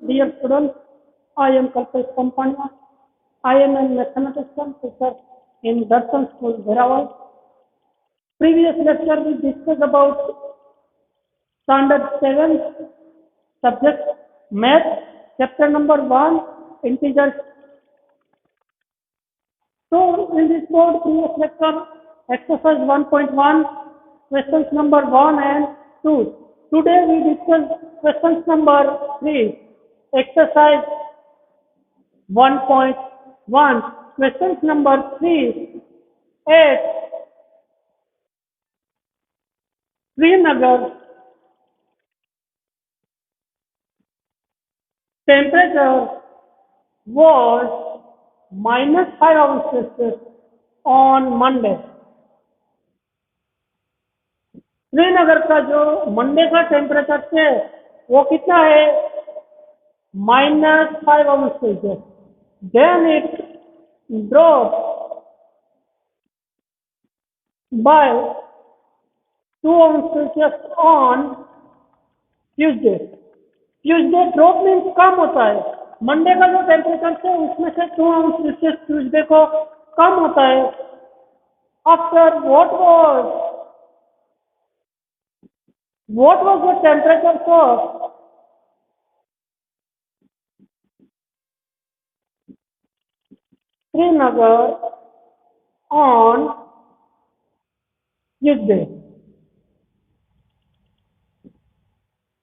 dear students, I am Kalpesh Kompania. I am a mathematician teacher in Darshan School, Verawal. Previous lecture we discussed about standard 7 subject math, chapter number 1, integers. So in this board, previous lecture, exercise 1.1, questions number 1 and 2. Today we discuss questions number 3, exercise 1.1. Questions number 3. At Srinagar, temperature was -5 degrees Celsius on Monday. Srinagar का जो Monday का temperature है वो कितना है? -5 degrees Celsius. Then it dropped by 2 degrees Celsius on Tuesday. Tuesday drop means कम होता है. मंडे का जो टेम्परेचर है उसमें से 2 degrees Celsius ट्यूसडे को कम होता है. After what was the temperature for Srinagar on Tuesday?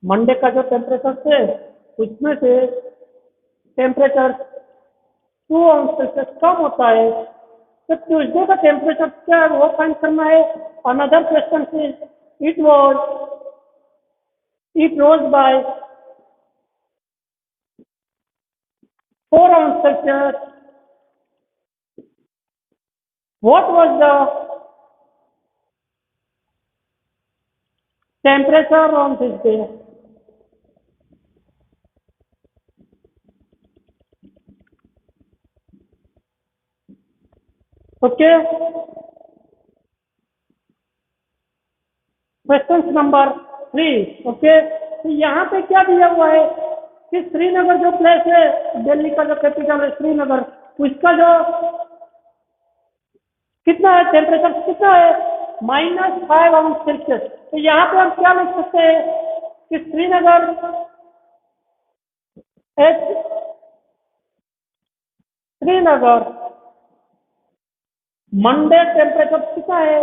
Monday का जो टेम्परेचर है उसमें से टेम्परेचर 2 degrees Celsius कम होता है. तो ट्यूसडे का टेम्परेचर क्या है वो फाइंड करना है. Another question is it rose by 4 degrees Celsius. What was the temperature on this day? Okay. Question number 3. Okay, तो यहाँ पे क्या दिया हुआ है कि श्रीनगर जो प्लेस है, दिल्ली का जो कैपिटल है श्रीनगर, उसका जो कितना है टेम्परेचर कितना है? -5 degrees Celsius. तो यहाँ पे हम क्या लिख सकते हैं कि श्रीनगर मंडे टेम्परेचर कितना है?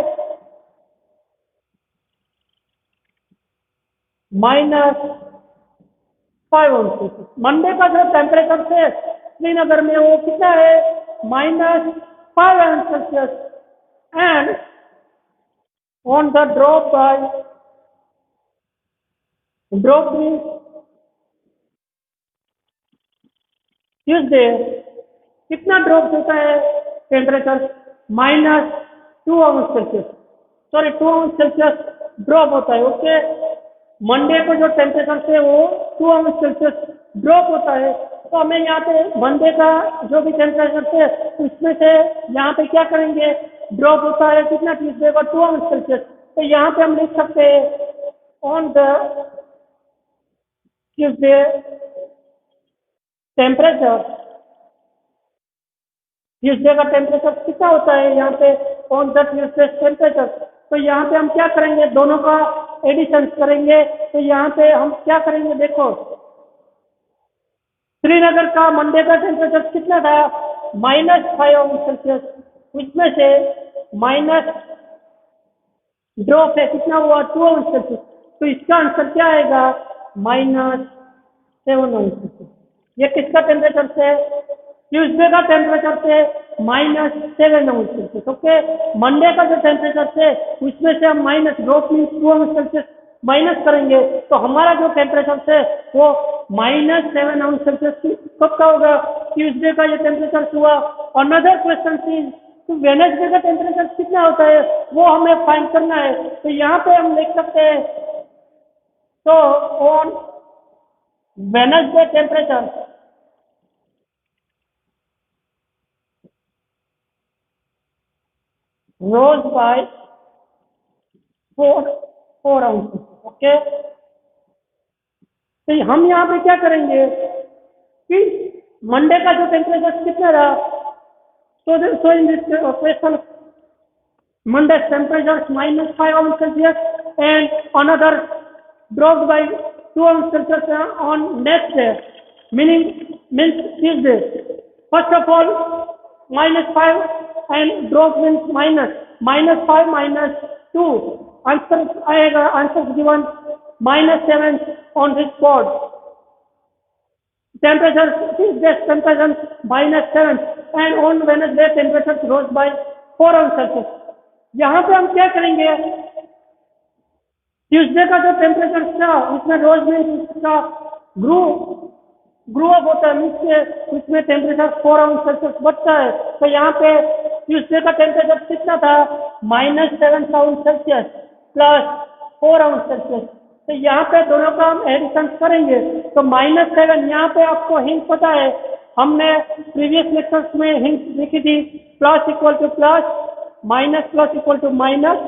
-5 degrees Celsius. मंडे का जो टेम्परेचर है श्रीनगर में वो कितना है? -5 degrees Celsius. And on the drop means Tuesday कितना ड्रॉप होता है temperature? -2 degrees Celsius. Sorry 2 degrees Celsius drop होता है. ओके, मंडे को जो टेम्परेचर है वो 2 degrees Celsius ड्रॉप होता है. तो हमें यहाँ पे मंडे का जो भी टेम्परेचर है उसमें से यहाँ पे क्या करेंगे? ड्रॉप होता है कितना ट्यूसडे का? 2 degrees Celsius. तो यहाँ पे हम लिख सकते हैं on the Tuesday temperature. Tuesday का टेम्परेचर कितना होता है यहाँ पे ऑन द ट्यूसडे टेम्परेचर? तो यहाँ पे हम क्या करेंगे? दोनों का एडिशन करेंगे. तो यहाँ पे हम क्या करेंगे? देखो, श्रीनगर का मंडे का टेम्परेचर कितना था? -5 degrees Celsius. उसमें से माइनस ड्रॉप है कितना हुआ? 2 degrees Celsius. तो इसका आंसर क्या आएगा? -7 degrees Celsius. ये किसका टेम्परेचर से? ट्यूसडे का टेम्परेचर से -7 degrees Celsius. ओके, मंडे का जो टेम्परेचर है उसमें से हम minus drop means 2 degrees Celsius minus करेंगे. तो हमारा जो टेम्परेचर है वो -7 degrees Celsius कब का होगा? ट्यूसडे का ये टेम्परेचर हुआ. अनदर क्वेश्चन इज तो वेडनेसडे का टेम्परेचर कितना होता है वो हमें फाइंड करना है. तो यहाँ पे हम लिख सकते हैं, तो on Wednesday temperature rose by 4 ounces. Okay, तो हम यहाँ पे क्या करेंगे? कि मंडे का जो टेम्परेचर कितना रहा, so in this question Monday's temperature is -5 ounces Celsius and another dropped by 2 ounces Celsius on next day, means Tuesday. First of all, -5 and drop means -5 -2. Answer given -7 on this board. Temperature Tuesday temperature -7 and on Wednesday temperature rose by 4 ounces Celsius. यहाँ पे हम क्या करेंगे, Tuesday का जो temperature था उसमें रोज में इसका ग्रू अप होता है, उसमें टेम्परेचर 4 ounces Celsius बढ़ता है। तो यहाँ पे ट्यूसडे का टेम्परेचर कितना था, -7 ounces Celsius plus 4 ounces Celsius। तो यहाँ पे दोनों का हम एडिशन करेंगे तो -7, यहाँ पे आपको हिंट पता है, हमने प्रीवियस लेक्चर्स में हिंट देखी थी, plus equal to plus, minus plus equal to minus,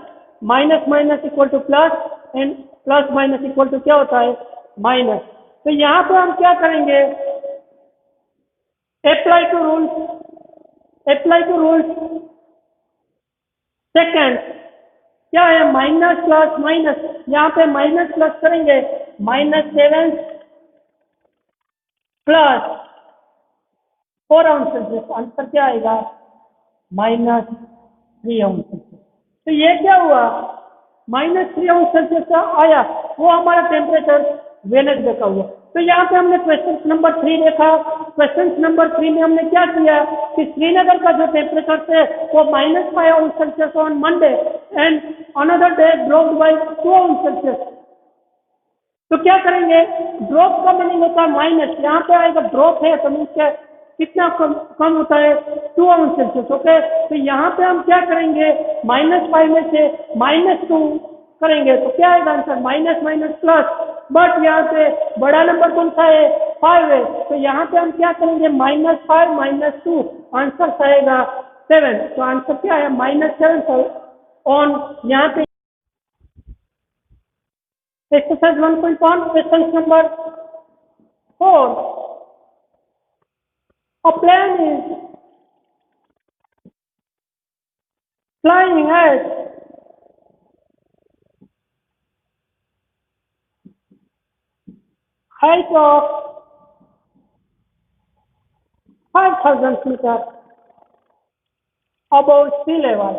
minus minus equal to plus and plus minus equal to क्या होता है, माइनस। तो यहाँ पे हम क्या करेंगे, अप्लाई टू रूल्स सेकेंड क्या है, माइनस प्लस माइनस, यहाँ पे माइनस प्लस करेंगे, -7 प्लस 4 ounces, आंसर क्या आएगा, -3 ounces। तो ये क्या हुआ, -3 ounces का आया, वो हमारा टेम्परेचर वेनेसडे का हुआ। तो यहाँ पे हमने क्वेश्चन नंबर 3 देखा। क्वेश्चन नंबर 3 में हमने क्या किया कि श्रीनगर का जो टेम्परेचर थे वो -5 ounces Celsius on Monday and another day dropped by 2 ounces Celsius। तो क्या करेंगे, ड्रॉप का मीनिंग होता है माइनस, यहाँ पे आएगा ड्रॉप है तो मीन क्या कितना कम होता है, 2 ounces Celsius। ओके, तो यहाँ पे हम क्या करेंगे, -5 में से -2 करेंगे तो क्या आएगा answer, minus minus plus, but यहाँ पे बड़ा नंबर कौन सा है, 5 है, तो यहाँ पे हम क्या करेंगे, -5 -2, आंसर आएगा 7। तो आंसर क्या है, -7 ऑन यहाँ पे exercise 1.1 question number 4। A plane is flying at height of 5,000 meters above sea level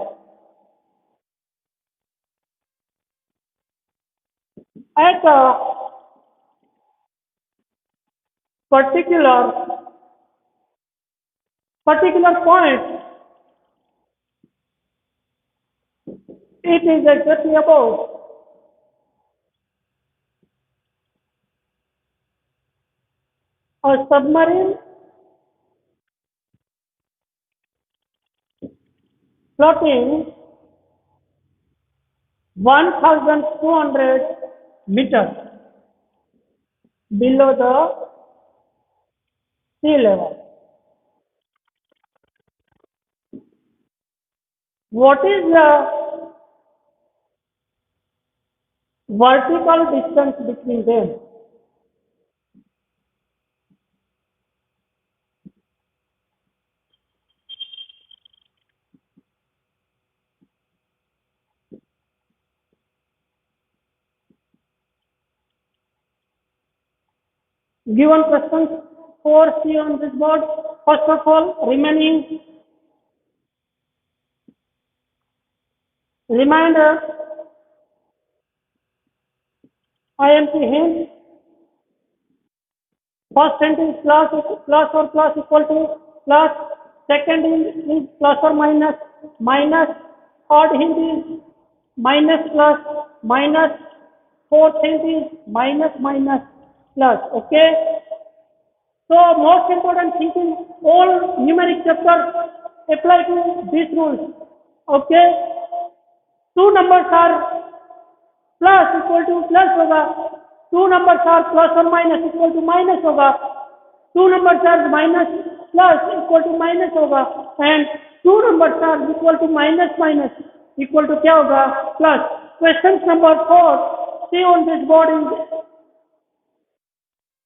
at a particular point. It is exactly about a submarine floating 1,200 meters below the sea level. What is the vertical distance between them? Given questions 4C on this board. First of all, reminder, IMP hint. First sentence plus or plus equal to plus. Second is plus or minus, minus. Third hint is minus plus minus. Fourth hint is minus minus plus. Okay. So most important thing in all numeric chapters apply to these rules. Okay. Two numbers are plus equal to plus होगा, two numbers are plus or minus equal to minus होगा, two numbers are minus plus equal to minus होगा, and two numbers are equal to minus minus equal to क्या होगा, plus. Question number 4, see on this board is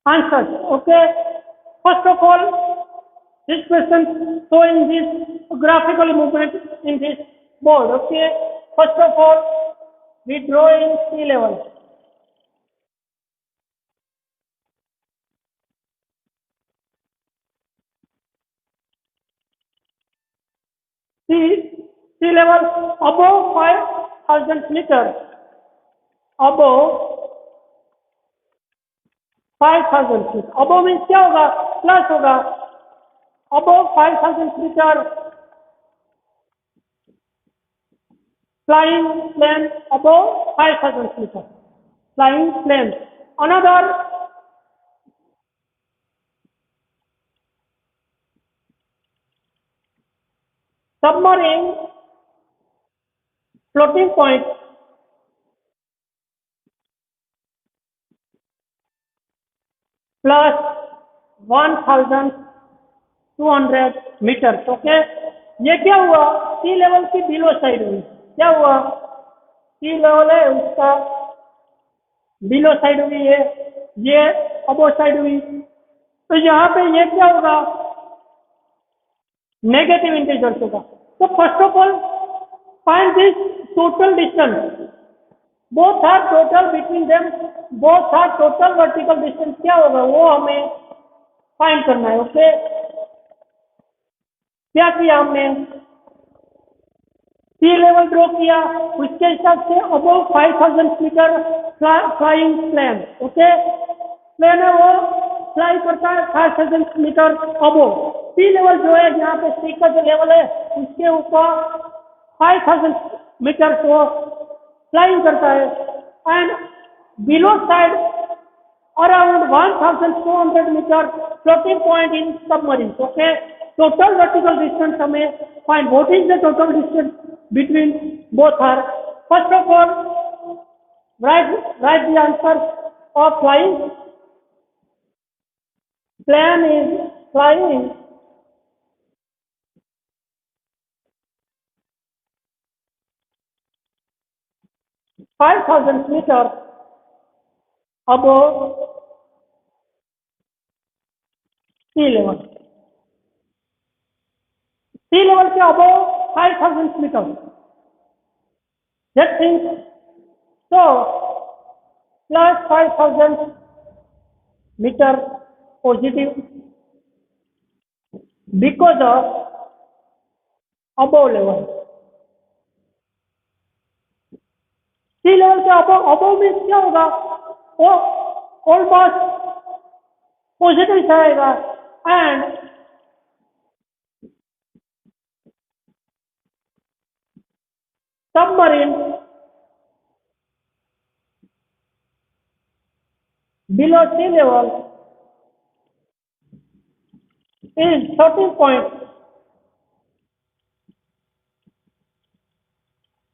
answers. Okay. First of all, this question showing this graphical movement in this board. Okay. First of all, we draw in sea level. Sea level above 5,000 meters. Above 5,000 feet. Above means क्या होगा? Plus होगा. Above 5,000 meter. Flying plane above 5,000 meter. Flying plane. Another submarine floating point plus 1,200 metre. Okay. ये क्या हुआ? Sea level की below side हुई. क्या हुआ? सी लेवल है उसका बिलो साइड हुई है, ये अबो साइड हुई. तो यहाँ पे ये क्या होगा? नेगेटिव इंटीजर्स होगा. तो first of all find this total distance. Both are total between them, both are total vertical distance. क्या होगा वो हमें फाइंड करना है. ओके. क्या किया हमने? सी लेवल ड्रॉ किया, उसके हिसाब से above 5,000 metre flying plane. Okay. Plane है वो फ्लाई करता है 5,000 मीटर अबव. सी लेवल जो है यहाँ पे सी का जो लेवल है उसके ऊपर 5,000 मीटर को फ्लाइंग करता है. And below side around 1,200 metre floating point in submarine. Okay. Total vertical distance हमें find. What is the total distance between both are? First of all, write the answer of flying. Plane is flying 5,000 meter above sea level. Sea level के above 5,000 meter. That means so plus 5,000 meter positive because of above level. Sea level के above में क्या होगा? वो almost positive आएगा. And submarine below sea level is floating point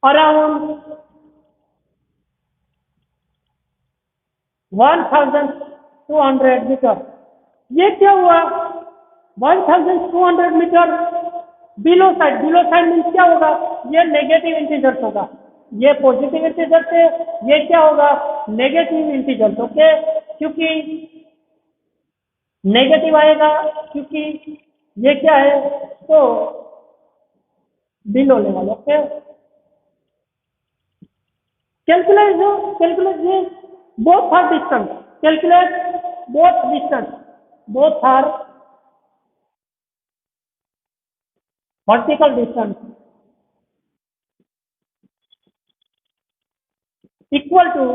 around 1,200 metre. ये क्या हुआ? 1,200 metre below side. Below side means क्या होगा? ये नेगेटिव इंटीजर्स होगा. ये पॉजिटिव इंटीजर्स है, ये क्या होगा? Negative integers. ओके. क्योंकि नेगेटिव आएगा क्योंकि ये क्या है? तो below level. Okay. calculate this. Both are distance. Calculate both distance. Both are vertical distance equal to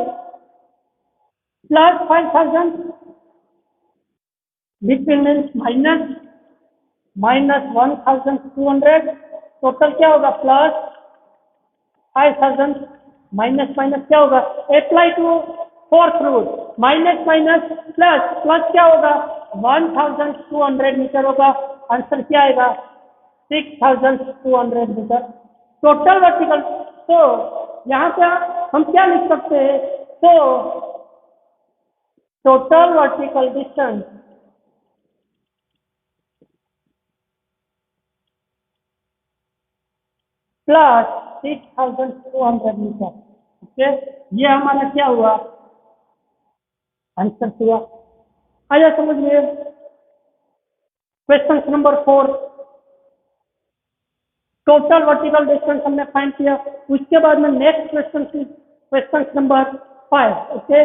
plus 5,000 between means minus 1,200. टोटल क्या होगा? प्लस 5,000 माइनस क्या होगा? Apply to fourth rule. Minus plus क्या होगा? 1,200 मीटर होगा. आंसर क्या आएगा? 6,200 मीटर टोटल वर्टिकल. तो यहाँ पे हम क्या लिख सकते हैं? तो total vertical distance plus 6,200 metre. Okay. ये हमारा क्या हुआ? आंसर हुआ. आया समझ में? Question number 4, total vertical distance हमने फाइंड किया। उसके बाद में next question number 5, okay.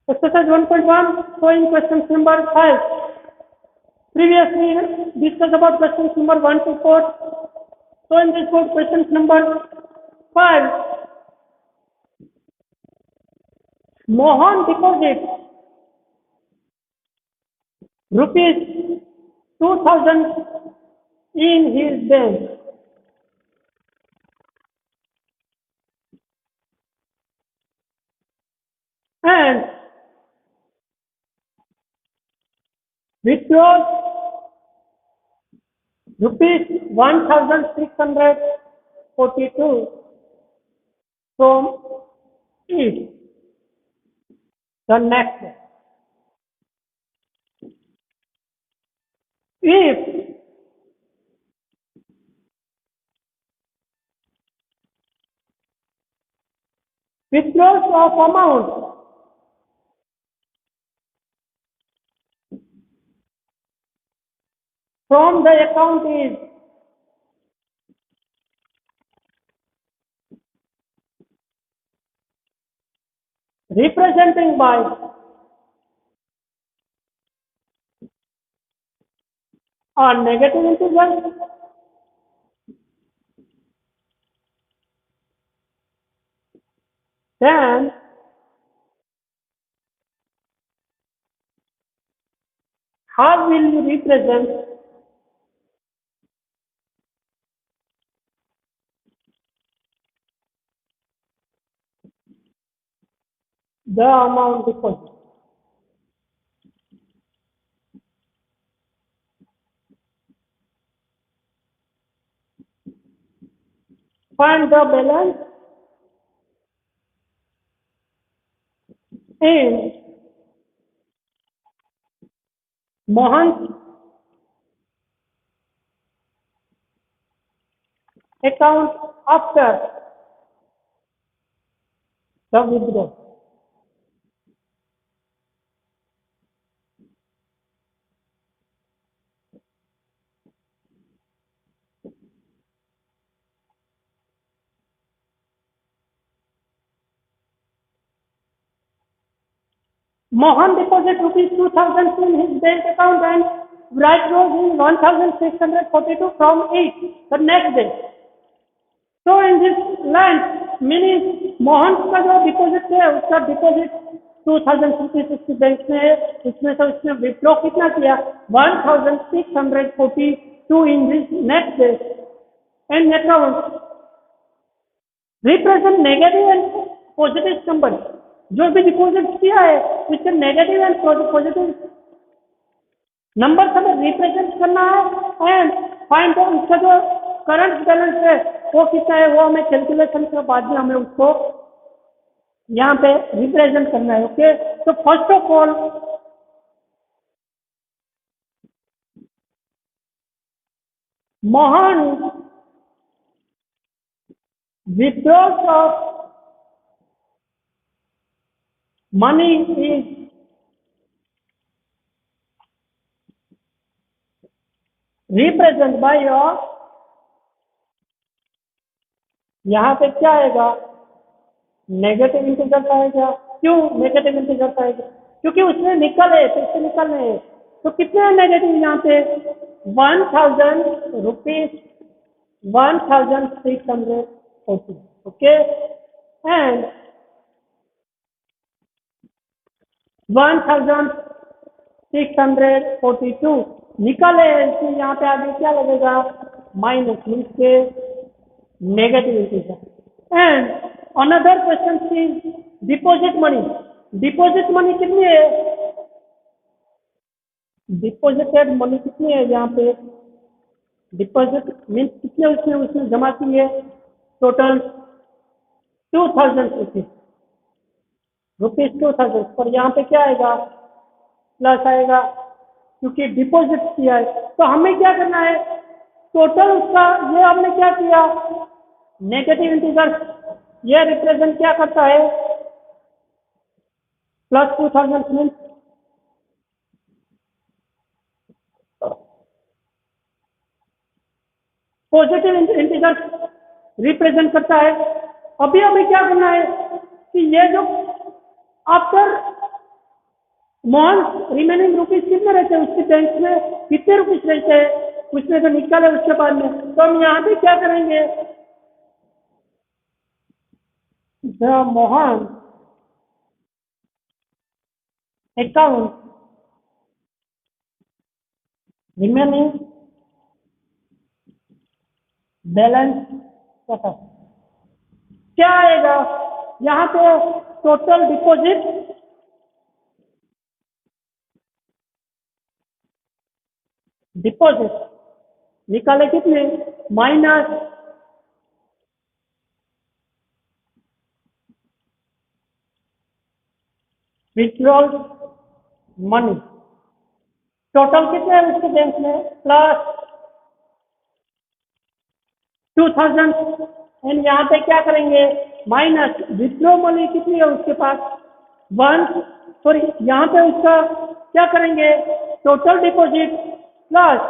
Exercise 1.1, showing question number 5. Previously discussed about questions number 1 to 4. So in this board, question number 5. Mohan deposits rupees 2000 in his bank. And withdraws rupees 1642 from it the next day. If withdrawals of amount from the account is representing by a negative integer, then how will you represent the amount deposited? Find the balance in Mohan's account after the withdrawal. Mohan deposited rupees 2000 in his bank account and withdraws in 1642 from it the next day. So in this line, meaning Mohan का जो deposit है उसका deposit 2000 rupees उसकी bank में है, उसमें से उसने विड्रॉ कितना किया 1642 in this next day and account represent negative and positive number. जो भी डिपॉजिट किया है उसके नेगेटिव एंड पॉजिटिव नंबर हमें रिप्रेजेंट करना है एंड फाइंड आउट उसका जो करंट बैलेंस है वो कितना है, वो हमें कैलकुलेशन के बाद में हमें उसको यहाँ पे रिप्रेजेंट करना है। ओके, तो first of all Mohan withdrawals of money is represented by your, यहाँ पे क्या आएगा नेगेटिव इंटीजर आएगा। क्यों नेगेटिव इंटीजर आएगा? क्योंकि उसमें निकले पैसे निकलने हैं, तो कितने नेगेटिव यहाँ पे 1000 रुपीज 1640, ओके, एंड 1642 निकले, इसलिए यहाँ पे आगे क्या लगेगा माइनस मीन्स के negative integer. And another question is deposit money. Deposit money कितनी है, डिपॉजिटेड मनी कितनी है, यहाँ पे डिपॉजिट मीन्स कितने उसने जमा की है, टोटल 2000 रुपीज 2000, पर यहाँ पे क्या आएगा प्लस आएगा क्योंकि डिपॉजिट किया है। तो हमें क्या करना है, टोटल उसका ये हमने क्या किया नेगेटिव इंटीजर ये रिप्रेजेंट क्या करता है? Plus 2000 means positive integer represent करता है। अभी हमें क्या करना है कि ये जो आफ्टर मोहन रिमेनिंग रुपीज कितने रहते हैं उसके बैंक में, कितने रुपीज रहते हैं उसमें जो निकाले उसके बाद में, तो हम यहाँ पे क्या करेंगे, the Mohan account remaining balance क्या आएगा यहाँ पे? टोटल डिपॉजिट निकाले कितने, माइनस विथड्रॉल मनी, टोटल कितने है उसके बैंक में, प्लस 2000, एंड यहाँ पे क्या करेंगे, माइनस विथड्रॉ मनी कितनी है उसके पास, 1, सॉरी यहाँ पे उसका क्या करेंगे, total deposit plus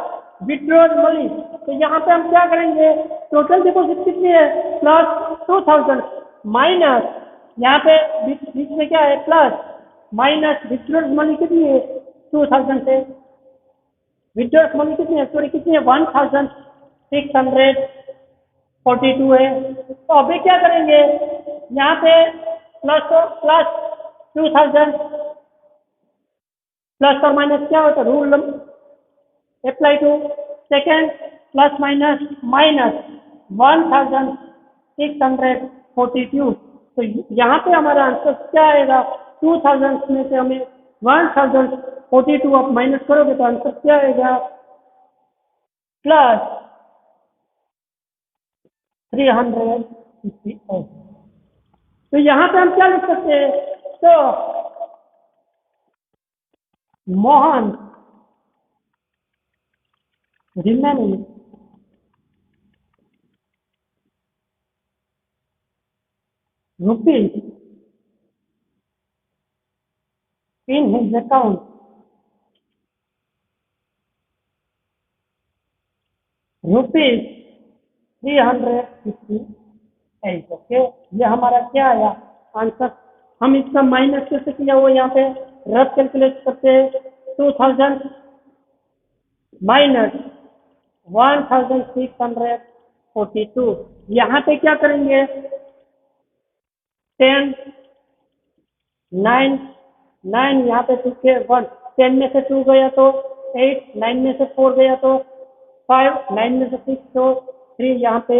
withdraw money, तो यहाँ पे हम क्या करेंगे, टोटल डिपॉजिट कितनी है, प्लस 2000, माइनस यहाँ पे बीच में क्या है, प्लस माइनस विथड्रॉ मनी कितनी है 2000 से, विथड्रॉ मनी कितनी है, सॉरी कितनी है, 1642 है। तो अभी क्या करेंगे, यहाँ पे प्लस 2000 प्लस और माइनस क्या होता है, rule apply to second, plus minus minus 1642, तो यहाँ पे हमारा आंसर क्या आएगा, 2000 में से हमें 1042 आप माइनस करोगे तो आंसर क्या आएगा, प्लस 358। तो यहाँ पे हम क्या लिख सकते हैं, तो Mohan remaining rupees in his account rupees 358। Okay, ये हमारा क्या आया आंसर। हम इसका माइनस कैसे किया वो यहाँ पे रफ कैलकुलेट करते हैं, 2000 माइनस 1642, यहाँ पे क्या करेंगे, 10 9 9 यहाँ पे 2 के 1, 10 में से 2 गया तो 8, 9 में से 4 गया तो 5, 9 में से 6 तो 3, यहाँ पे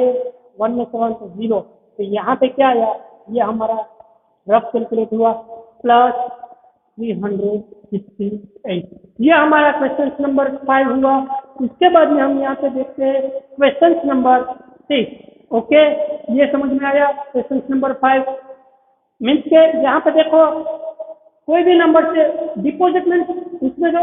1 में से 1 तो 0, तो यहाँ पे क्या आया, ये हमारा रफ कैलकुलेट हुआ, प्लस 368। ये हमारा क्वेश्चन नंबर 5 हुआ। इसके बाद में हम यहाँ पे देखते हैं क्वेश्चन नंबर 6। ओके, ये समझ में आया क्वेश्चन नंबर 5 मीन्स के यहाँ पे देखो कोई भी नंबर से डिपॉजिट मीन्स उसमें जो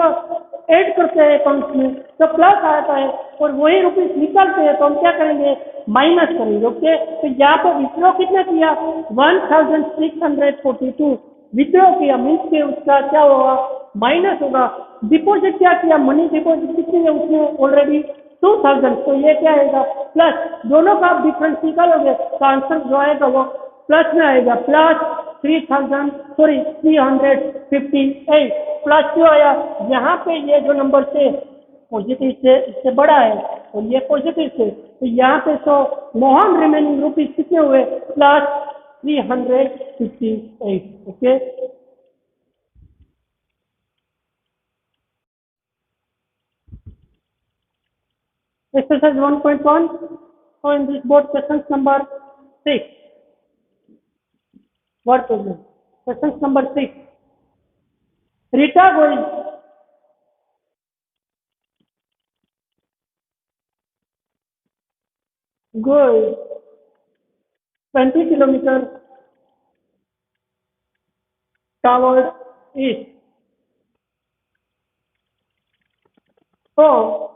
ऐड करते हैं अकाउंट में तो प्लस आता है, और वही रुपीज निकालते हैं तो हम क्या करेंगे, माइनस करेंगे। ओके, तो यहाँ पे विथड्रॉ कितना किया, 1642 विथड्रॉ किया, मीन्स के उसका क्या होगा, माइनस होगा। डिपॉजिट क्या किया, मनी डिपॉजिट कितनी है उसमें ऑलरेडी 2000, तो ये क्या आएगा, प्लस, दोनों का आप डिफरेंस निकालोगे तो आंसर जो आएगा वो प्लस में आएगा, प्लस 358, प्लस क्यों आया, यहाँ पे ये जो नंबर से पॉजिटिव से इससे बड़ा है और ये पॉजिटिव से, तो यहाँ पे तो मोहन रिमेनिंग रुपीज कितने हुए, plus 358। Okay, exercise 1.1, so in this board questions number 6, what problem, questions number 6, Rita goes 20 kilometers toward east, so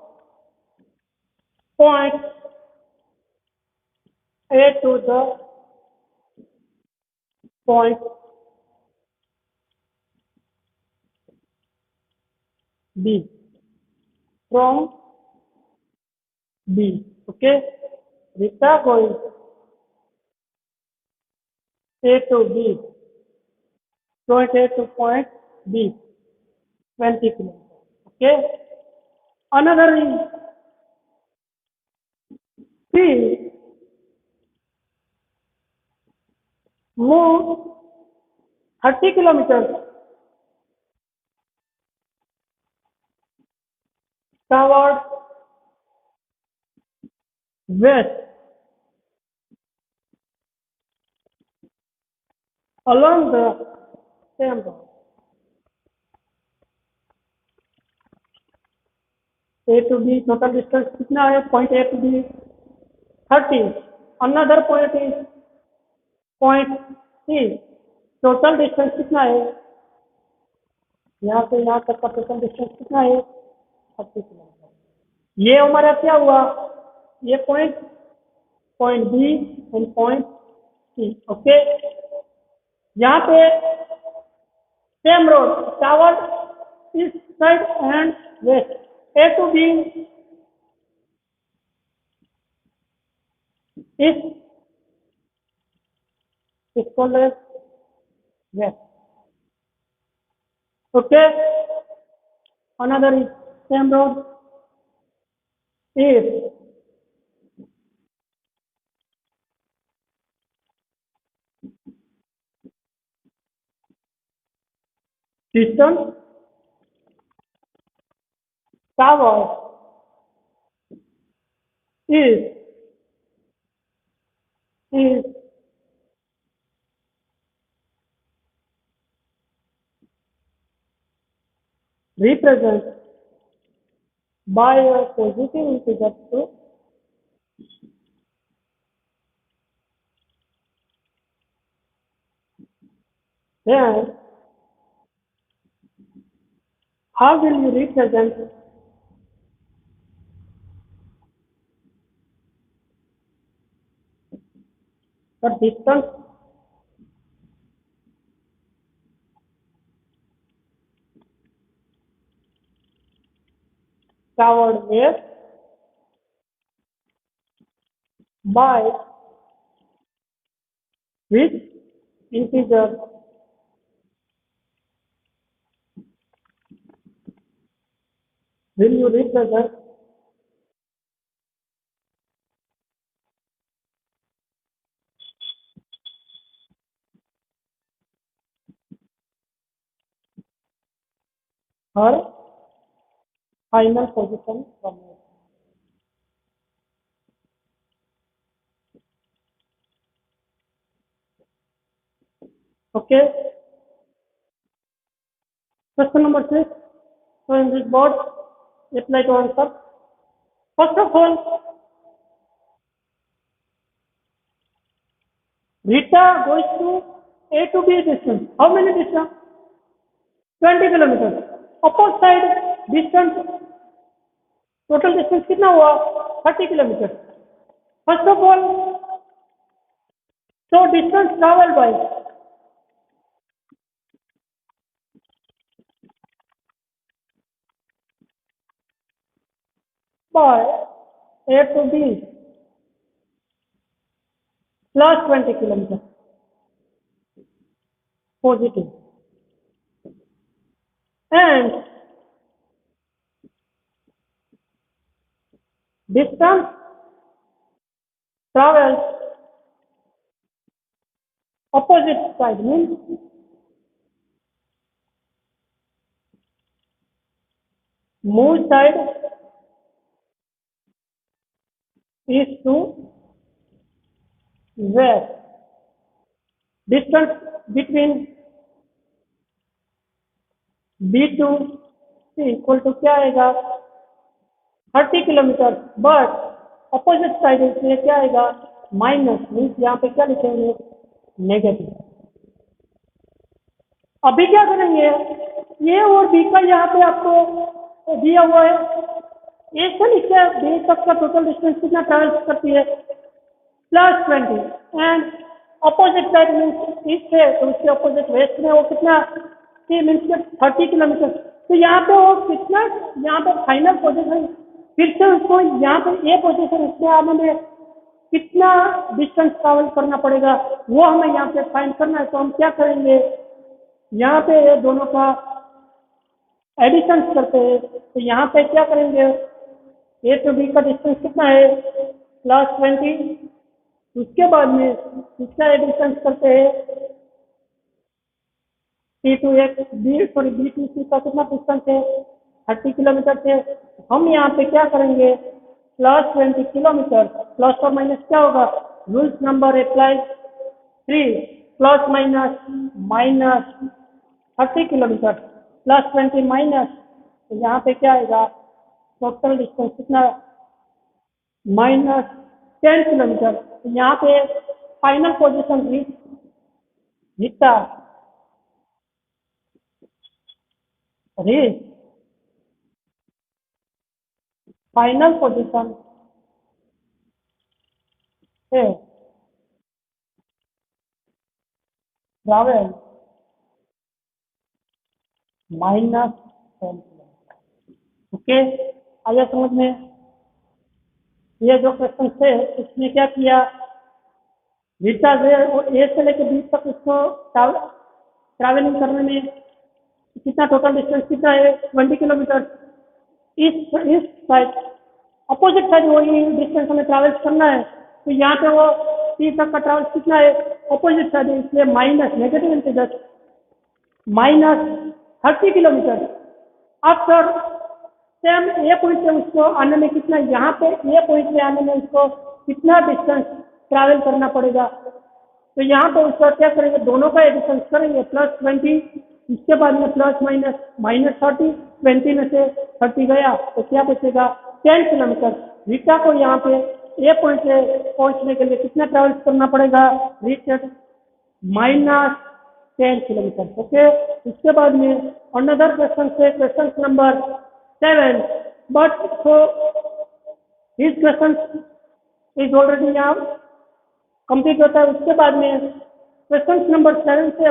point A to the point B, from B. Okay, Rita goes A to B, point A to point B, 20 kilometers. Okay, another is C, move 30 kilometers toward west along the same road. A to B total distance कितना है? Point A to B 30. Another point is point C. Total distance कितना है? यहाँ से यहाँ तक का total distance कितना है? 30 किलोमीटर। ये हमारा क्या हुआ? ये point B and point C. Okay. यहाँ पे same road toward east side and west. A to B is called as west. Okay. Another is same road is distance toward is represented by a positive integer to then how will you represent the distance toward west by which integer will you represent her final position from it? Okay. Question number 6. So in this board, apply to answer. First of all, Rita goes to A to B distance. How many distance? 20 kilometers. Opposite side distance, total distance कितना हुआ? 30 kilometers. First of all, so distance traveled by A to B plus 20 kilometers. Positive. And distance traveled opposite side means move side is to west. Distance between B to C equal to क्या आएगा? 30 kilometre. But opposite side इसलिए क्या आएगा? Minus means यहाँ पे क्या लिखेंगे? Negative. अभी क्या करेंगे? ए और बी का यहाँ पे आपको दिया हुआ है. ए से लिखा बी तक का टोटल डिस्टेंस कितना ट्रैवल करती है? +20 and opposite side means east है तो उसके अपोजिट वेस्ट में वो कितना टी मीन्स 30 किलोमीटर। तो यहाँ पे वो कितना, यहाँ पे फाइनल पोजीशन फिर से उसको यहाँ पे ए पोजीशन उससे आने में कितना डिस्टेंस ट्रैवल करना पड़ेगा वो हमें यहाँ पे फाइंड करना है। तो हम क्या करेंगे, यहाँ पे ये दोनों का एडिशन करते हैं। तो यहाँ पे क्या करेंगे, ए टू बी का डिस्टेंस कितना है +20, उसके बाद में इसका एडिशन करते हैं सी टू एक्स बी टू सी का कितना डिस्टेंस है 30 किलोमीटर से। हम यहाँ पे क्या करेंगे +20 किलोमीटर प्लस और माइनस क्या होगा, rules number apply 3 plus minus -30 kilometre +20 minus, तो यहाँ पे क्या आएगा टोटल डिस्टेंस कितना -10 किलोमीटर। तो यहाँ पे फाइनल पोजीशन जीता रीच फाइनल पोजीशन है ट्रैवल -10 किलोमीटर। ओके, आया समझ में। ये जो क्वेश्चन थे उसने क्या किया, रीता ए से लेकर बी तक उसको ट्रैवलिंग करने में कितना टोटल डिस्टेंस कितना है 20 किलोमीटर। इस साइड अपोजिट साइड वही डिस्टेंस हमें ट्रैवल करना है। तो यहाँ पे वो सी तक का ट्रैवल कितना है अपोजिट साइड है, इसलिए minus negative integer -30 kilometre. After same A point से उसको आने में कितना, यहाँ पे ए पॉइंट में आने में उसको कितना डिस्टेंस ट्रैवल करना पड़ेगा। तो यहाँ पे उसका क्या करेंगे, दोनों का एडिशन करेंगे +20, इसके बाद में प्लस माइनस -30, 20 में से 30 गया तो क्या बचेगा 10 किलोमीटर। रीटा को यहाँ पे ए पॉइंट से पहुँचने के लिए कितना ट्रैवल करना पड़ेगा, रीच -10 किलोमीटर। ओके, इसके बाद में अनदर क्वेश्चन से question number 7, but so this question is already यहाँ कंप्लीट होता है। उसके बाद में क्वेश्चन नंबर 7 से